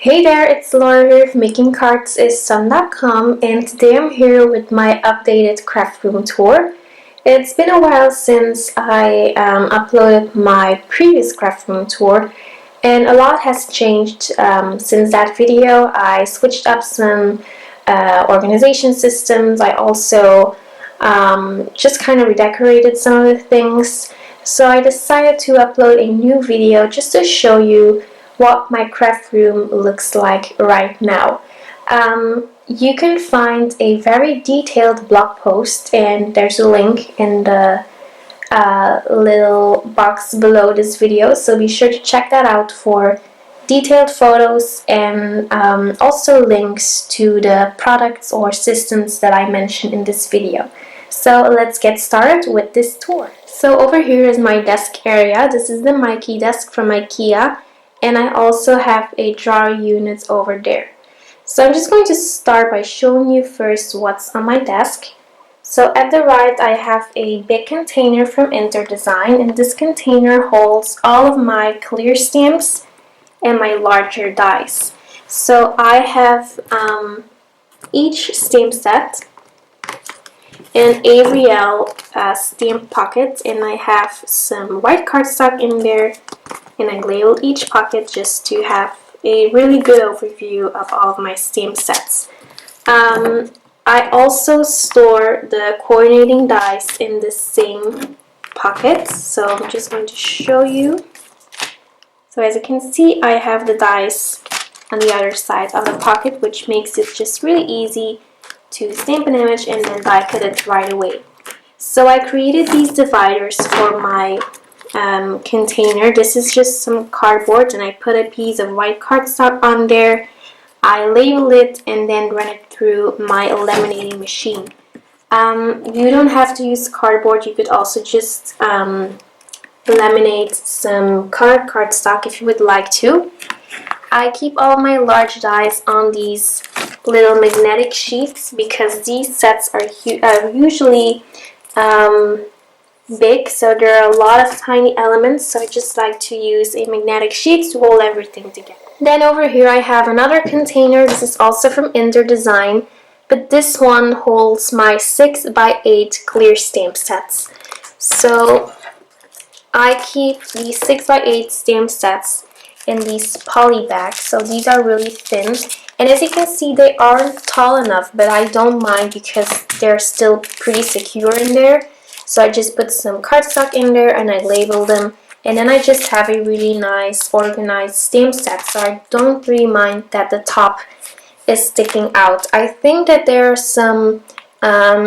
Hey there, it's Laura here from makingcardsissun.com, and today I'm here with my updated craft room tour. It's been a while since I uploaded my previous craft room tour, and a lot has changed since that video. I switched up some organization systems. I also just kind of redecorated some of the things. So I decided to upload a new video just to show you what my craft room looks like right now. You can find a very detailed blog post, and there's a link in the little box below this video, so be sure to check that out for detailed photos and also links to the products or systems that I mentioned in this video. So let's get started with this tour. So over here is my desk area. This is the Mikey desk from IKEA, and I also have a drawer unit over there. So I'm just going to start by showing you first what's on my desk. So at the right I have a big container from InterDesign, and this container holds all of my clear stamps and my larger dies. So I have each stamp set and a Riel stamp pocket, and I have some white cardstock in there, and I labeled each pocket just to have a really good overview of all of my stamp sets. I also store the coordinating dies in the same pockets, so I'm just going to show you. So as you can see, I have the dies on the other side of the pocket, which makes it just really easy to stamp an image and then die cut it right away. So I created these dividers for my container. This is just some cardboard, and I put a piece of white cardstock on there. I label it and then run it through my laminating machine. You don't have to use cardboard. You could also just laminate some colored cardstock if you would like to. I keep all my large dies on these little magnetic sheets because these sets are usually big, so there are a lot of tiny elements, so I just like to use a magnetic sheet to hold everything together. Then over here I have another container. This is also from InterDesign, but this one holds my 6x8 clear stamp sets. So I keep these 6x8 stamp sets in these poly bags, so these are really thin, and as you can see they aren't tall enough, but I don't mind because they're still pretty secure in there. So I just put some cardstock in there and I label them, and then I just have a really nice organized stamp set, so I don't really mind that the top is sticking out. I think that there are some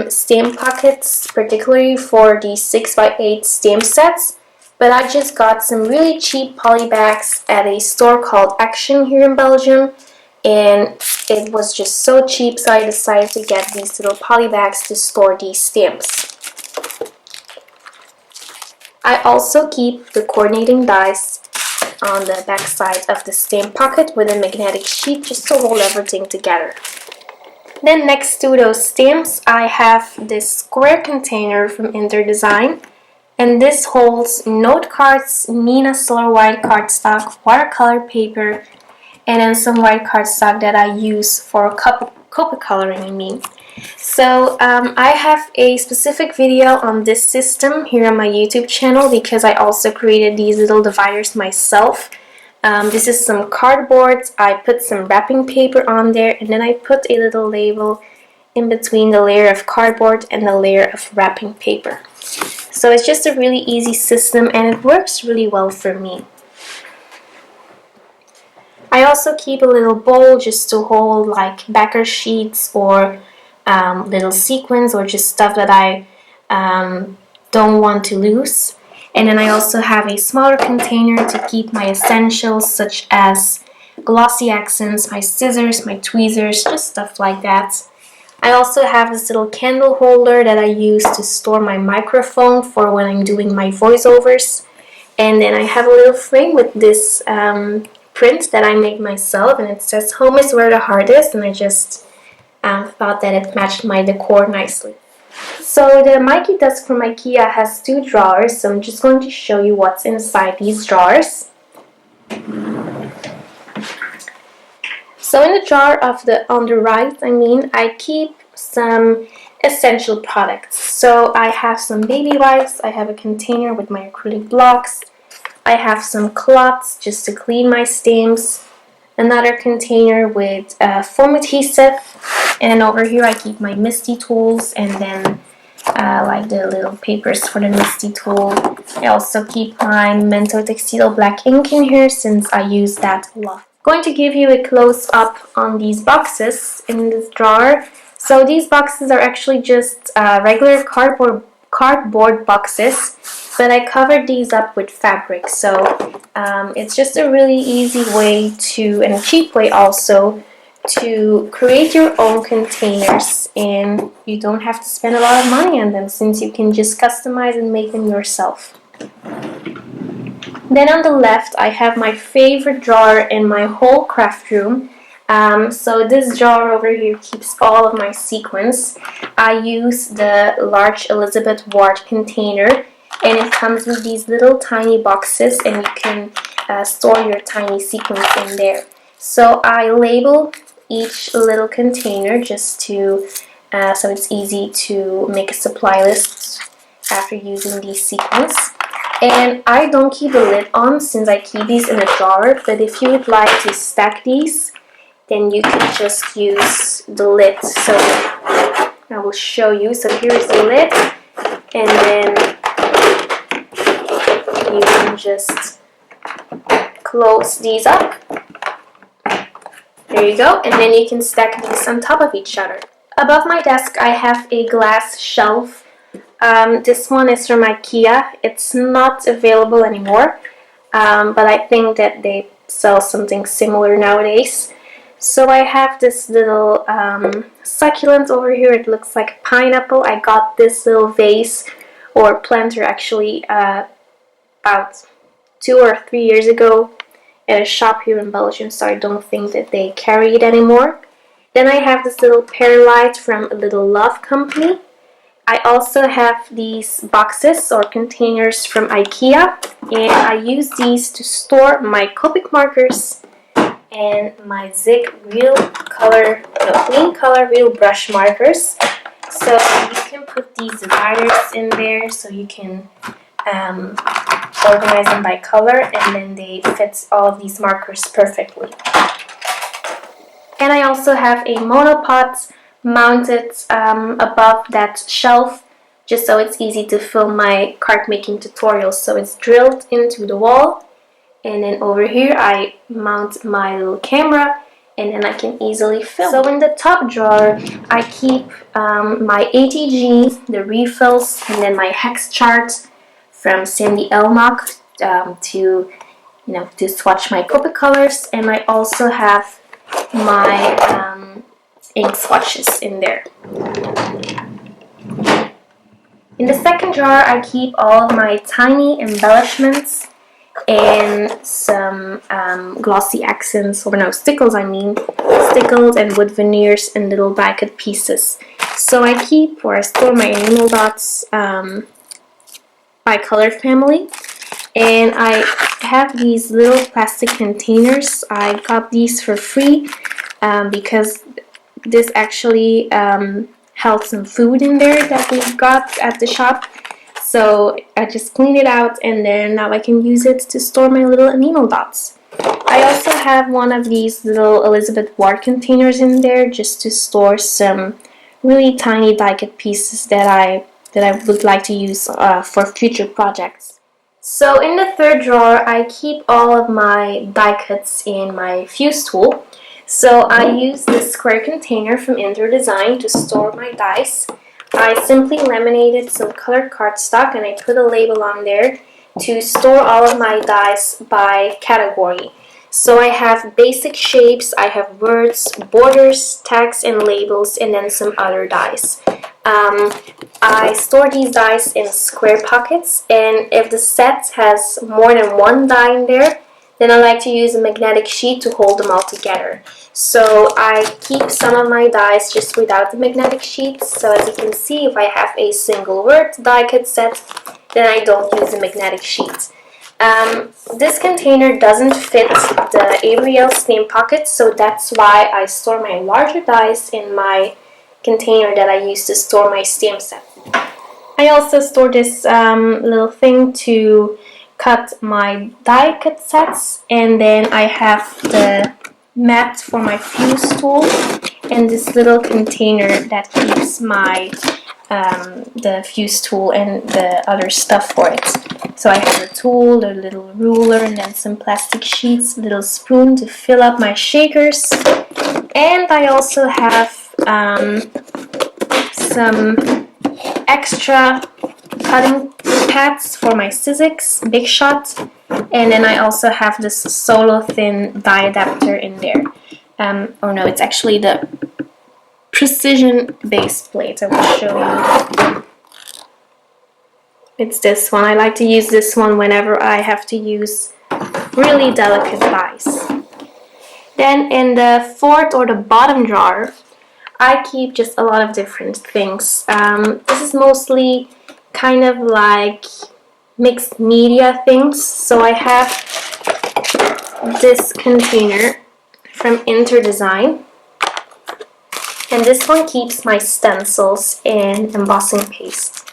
stamp pockets particularly for the 6x8 stamp sets, but I just got some really cheap poly bags at a store called Action here in Belgium, and it was just so cheap, so I decided to get these little poly bags to store these stamps. I also keep the coordinating dies on the back side of the stamp pocket with a magnetic sheet just to hold everything together. Then next to those stamps I have this square container from InterDesign, and this holds note cards, Nina Solar white cardstock, watercolor paper, and then some white cardstock that I use for Copic coloring, So I have a specific video on this system here on my YouTube channel because I also created these little dividers myself. This is some cardboard. I put some wrapping paper on there, and then I put a little label in between the layer of cardboard and the layer of wrapping paper. So it's just a really easy system, and it works really well for me. I also keep a little bowl just to hold like backer sheets or little sequins or just stuff that I don't want to lose. And then I also have a smaller container to keep my essentials such as glossy accents, my scissors, my tweezers, just stuff like that. I also have this little candle holder that I use to store my microphone for when I'm doing my voiceovers. And then I have a little frame with this print that I made myself, and it says "Home is where the heart is," and I just thought that it matched my decor nicely. So the Mikey desk from IKEA has two drawers, so I'm just going to show you what's inside these drawers. So in the jar on the right, I keep some essential products. So I have some baby wipes, I have a container with my acrylic blocks, I have some cloths just to clean my stamps, another container with foam adhesive, and over here I keep my MISTI tools, and then like the little papers for the MISTI tool. I also keep my Mento Textile black ink in here since I use that a lot. I'm going to give you a close-up on these boxes in this drawer. So these boxes are actually just regular cardboard boxes, but I covered these up with fabric. So it's just a really easy way to, and a cheap way also, to create your own containers, and you don't have to spend a lot of money on them since you can just customize and make them yourself. Then on the left I have my favorite drawer in my whole craft room. So this drawer over here keeps all of my sequins. I use the large Elizabeth Ward container, and it comes with these little tiny boxes, and you can store your tiny sequins in there. So I label each little container just to so it's easy to make a supply list after using these sequins. And I don't keep the lid on since I keep these in a drawer, but if you would like to stack these, then you can just use the lid. So I will show you. So here is the lid, and then you can just close these up. There you go, and then you can stack these on top of each other. Above my desk I have a glass shelf. This one is from IKEA. It's not available anymore, but I think that they sell something similar nowadays. So I have this little succulent over here. It looks like a pineapple. I got this little vase, or planter actually, about 2 or 3 years ago at a shop here in Belgium, so I don't think that they carry it anymore. Then I have this little perlite from a Little Love company. I also have these boxes or containers from IKEA, and I use these to store my Copic markers and my Zig clean color real brush markers. So you can put these dividers in there so you can organize them by color, and then they fit all of these markers perfectly. And I also have a monopod mounted above that shelf, just so it's easy to film my card making tutorials. So it's drilled into the wall, and then over here I mount my little camera, and then I can easily film. So in the top drawer I keep my ATG, the refills, and then my hex chart from Sandy Elmock to swatch my Copic colors, and I also have my ink swatches in there. In the second drawer I keep all of my tiny embellishments and some glossy accents, or no, stickles stickles and wood veneers and little die cut pieces. So I store my enamel dots by color family, and I have these little plastic containers. I got these for free because this actually held some food in there that we got at the shop. So I just cleaned it out, and then now I can use it to store my little enamel dots. I also have one of these little Elizabeth Ward containers in there just to store some really tiny die cut pieces that I would like to use for future projects. So in the third drawer I keep all of my die cuts in my fuse tool. So I use this square container from Indoor Design to store my dies. I simply laminated some colored cardstock, and I put a label on there to store all of my dies by category. So I have basic shapes, I have words, borders, tags, and labels, and then some other dies. I store these dies in square pockets, and if the set has more than one die in there, then I like to use a magnetic sheet to hold them all together. So I keep some of my dies just without the magnetic sheets. So as you can see, if I have a single word die cut set, then I don't use the magnetic sheet. This container doesn't fit the Ariel stamp pocket, so that's why I store my larger dies in my container that I use to store my stamp set. I also store this little thing to cut my die cut sets, and then I have the mat for my fuse tool and this little container that keeps my the fuse tool and the other stuff for it. So I have a tool, a little ruler, and then some plastic sheets, a little spoon to fill up my shakers, and I also have some extra cutting pads for my Sizzix Big Shot, and then I also have this solo thin die adapter in there. Oh no, it's actually the precision base plate. I will show you. It's this one. I like to use this one whenever I have to use really delicate dies. Then in the fourth or the bottom drawer, I keep just a lot of different things. This is mostly kind of like mixed media things. So I have this container from Interdesign, and this one keeps my stencils and embossing paste.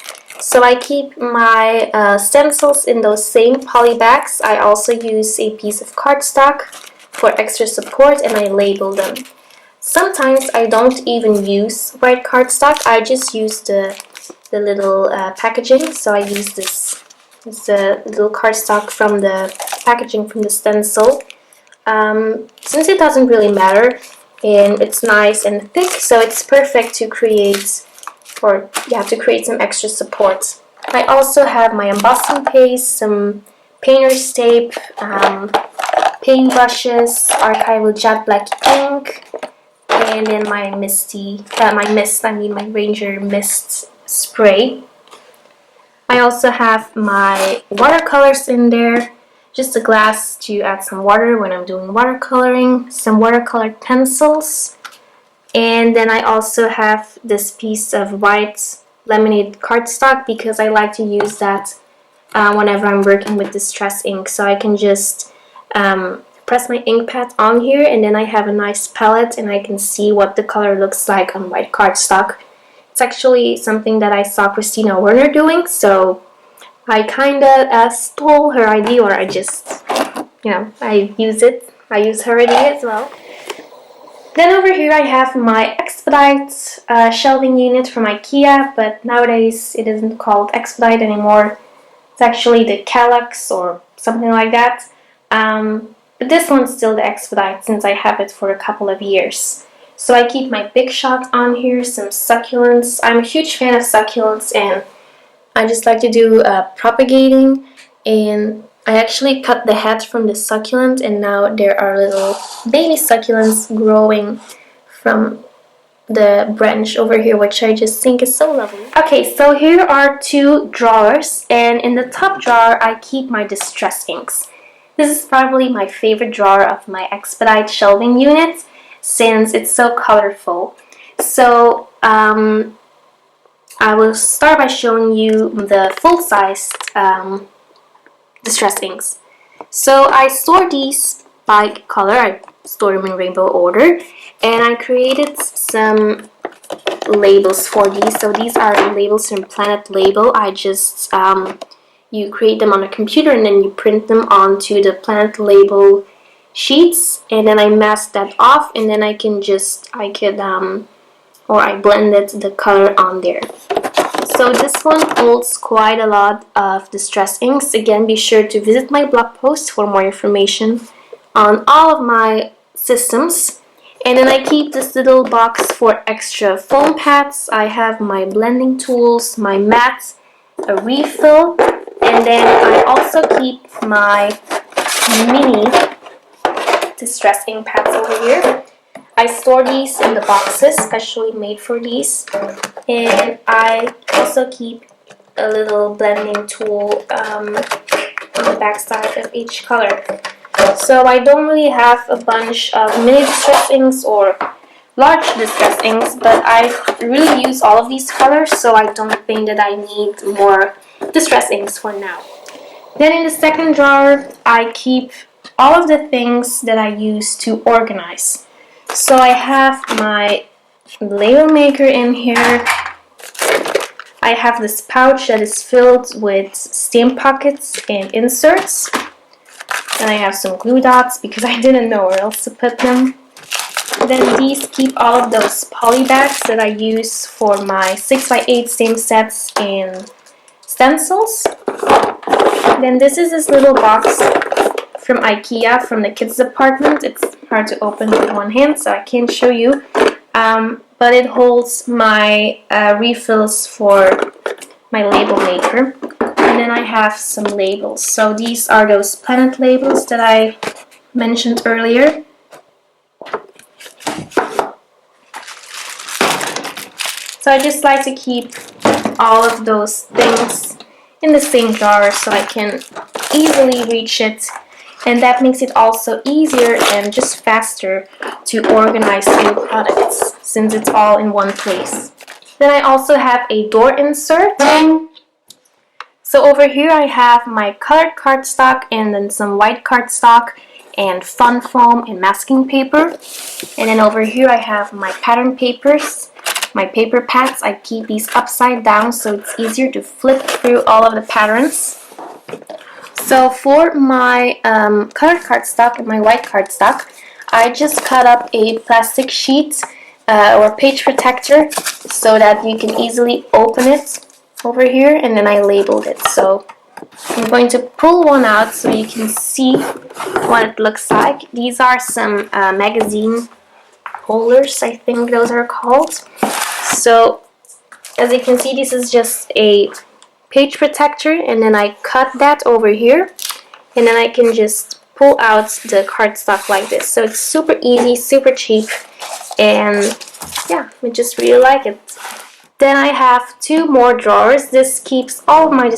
So I keep my stencils in those same poly bags. I also use a piece of cardstock for extra support, and I label them. Sometimes I don't even use white cardstock, I just use the little packaging. So I use this little cardstock from the packaging from the stencil. Since it doesn't really matter and it's nice and thick, so it's perfect to create some extra support. I also have my embossing paste, some painter's tape, paint brushes, archival jet black ink, and then my Ranger Mist spray. I also have my watercolors in there, just a glass to add some water when I'm doing watercoloring, some watercolor pencils, and then I also have this piece of white laminated cardstock because I like to use that whenever I'm working with distress ink, so I can just press my ink pad on here, and then I have a nice palette and I can see what the color looks like on white cardstock. It's actually something that I saw Christina Werner doing, so I kinda stole her idea, or I just, I use it. I use her idea as well. Then over here I have my Expedites shelving unit from IKEA, but nowadays it isn't called Expedite anymore. It's actually the Kallax or something like that. But this one's still the Expedite since I have it for a couple of years. So I keep my Big Shot on here, some Succulents. I'm a huge fan of Succulents, and I just like to do propagating, and I actually cut the head from the succulent, and now there are little baby succulents growing from the branch over here, which I just think is so lovely. Okay, so here are two drawers, and in the top drawer I keep my distress inks. This is probably my favorite drawer of my Expedite shelving unit since it's so colorful. So I will start by showing you the full-sized distress inks. So I store these by color. I store them in rainbow order, and I created some labels for these. So these are labels from Planet Label. I just you create them on a computer and then you print them onto the Planet Label sheets, and then I mask that off, and then I blended the color on there. So this one holds quite a lot of distress inks. Again, be sure to visit my blog post for more information on all of my systems. And then I keep this little box for extra foam pads. I have my blending tools, my mats, a refill, and then I also keep my mini distress ink pads over here. I store these in the boxes specially made for these, and I also keep a little blending tool on the back side of each color. So I don't really have a bunch of mini distress inks or large distress inks, but I really use all of these colors, so I don't think that I need more distress inks for now. Then in the second drawer, I keep all of the things that I use to organize. So I have my label maker in here. I have this pouch that is filled with stamp pockets and inserts. Then I have some glue dots because I didn't know where else to put them. Then these keep all of those poly bags that I use for my 6x8 stamp sets and stencils. Then this is this little box from IKEA from the kids department. It's hard to open with one hand, so I can't show you. But it holds my refills for my label maker. And then I have some labels. So these are those planet labels that I mentioned earlier. So I just like to keep all of those things in the same jar so I can easily reach it, and that makes it also easier and just faster to organize new products since it's all in one place. Then I also have a door insert. So over here I have my colored cardstock and then some white cardstock and fun foam and masking paper. And then over here I have my pattern papers, my paper pads. I keep these upside down so it's easier to flip through all of the patterns. So for my colored cardstock and my white cardstock, I just cut up a plastic sheet or page protector so that you can easily open it over here, and then I labeled it. So I'm going to pull one out so you can see what it looks like. These are some magazine holders, I think those are called. So as you can see, this is just a page protector, and then I cut that over here, and then I can just pull out the cardstock like this. So it's super easy, super cheap, and yeah, I just really like it. Then I have two more drawers. This keeps all of my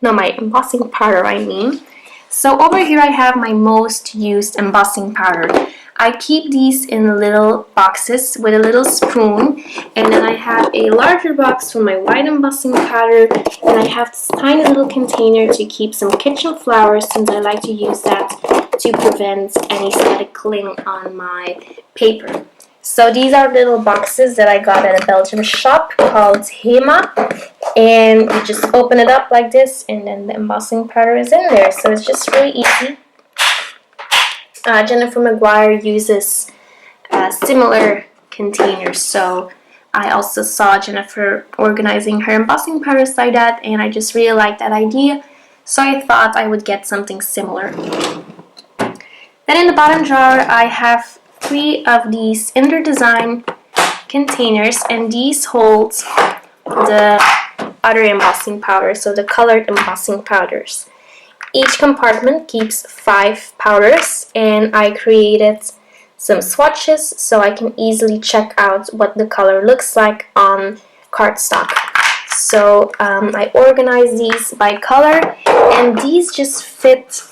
my embossing powder, I mean. So over here I have my most used embossing powder. I keep these in little boxes with a little spoon, and then I have a larger box for my white embossing powder, and I have this tiny little container to keep some kitchen flowers since I like to use that to prevent any staticling on my paper. So these are little boxes that I got at a Belgian shop called Hema, and you just open it up like this, and then the embossing powder is in there. So it's just really easy. Jennifer McGuire uses similar containers, so I also saw Jennifer organizing her embossing powders like that, and I just really liked that idea, so I thought I would get something similar. Then in the bottom drawer I have 3 of these Ender Design containers, and these hold the other embossing powder, so the colored embossing powders. Each compartment keeps 5 powders, and I created some swatches so I can easily check out what the color looks like on cardstock. So I organize these by color, and these just fit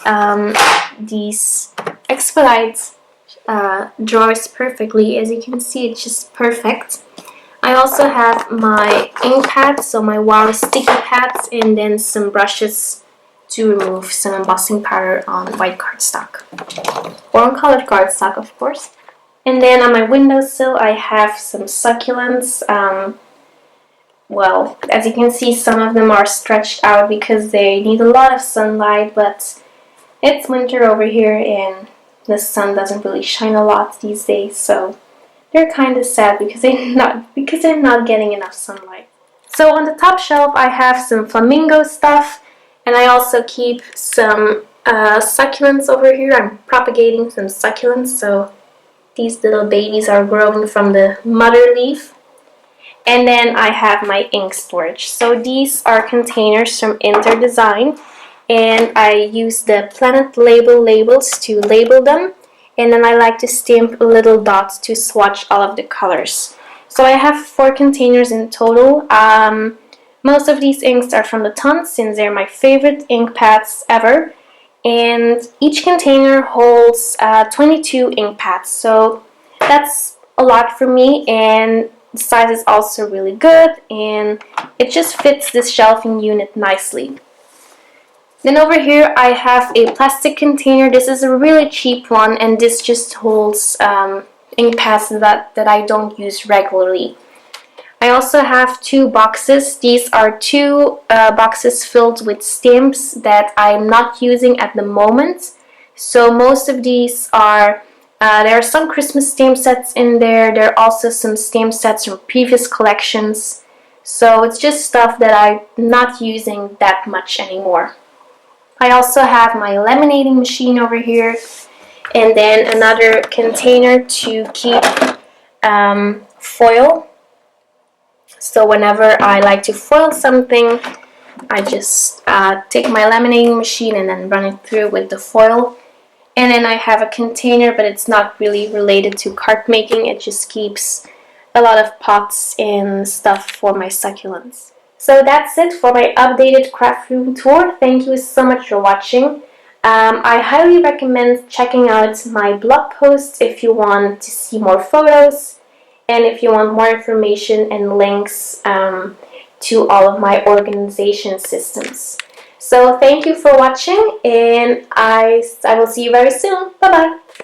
these Expedites drawers perfectly. As you can see, it's just perfect. I also have my ink pads, so my Wow sticky pads, and then some brushes to remove some embossing powder on white cardstock, or on colored cardstock, of course. And then on my windowsill I have some succulents. Well, as you can see, some of them are stretched out because they need a lot of sunlight, but it's winter over here and the sun doesn't really shine a lot these days, so they're kind of sad because they're not getting enough sunlight. So on the top shelf I have some flamingo stuff, and I also keep some succulents over here. I'm propagating some succulents, so these little babies are growing from the mother leaf. And then I have my ink storage. So these are containers from Ender Design, and I use the Planet Label labels to label them, and then I like to stamp little dots to swatch all of the colors. So I have 4 containers in total. Most of these inks are from the Tons since they're my favorite ink pads ever, and each container holds 22 ink pads, so that's a lot for me, and the size is also really good, and it just fits this shelving unit nicely. Then over here I have a plastic container. This is a really cheap one, and this just holds ink pads that I don't use regularly. I also have two boxes. These are two boxes filled with stamps that I'm not using at the moment. So most of these are, there are some Christmas stamp sets in there. There are also some stamp sets from previous collections. So it's just stuff that I'm not using that much anymore. I also have my laminating machine over here, and then another container to keep foil. So whenever I like to foil something, I just take my laminating machine and then run it through with the foil. And then I have a container, but it's not really related to card making. It just keeps a lot of pots and stuff for my succulents. So that's it for my updated craft room tour. Thank you so much for watching. I highly recommend checking out my blog post if you want to see more photos and if you want more information and links to all of my organization systems. So thank you for watching, and I will see you very soon. Bye bye.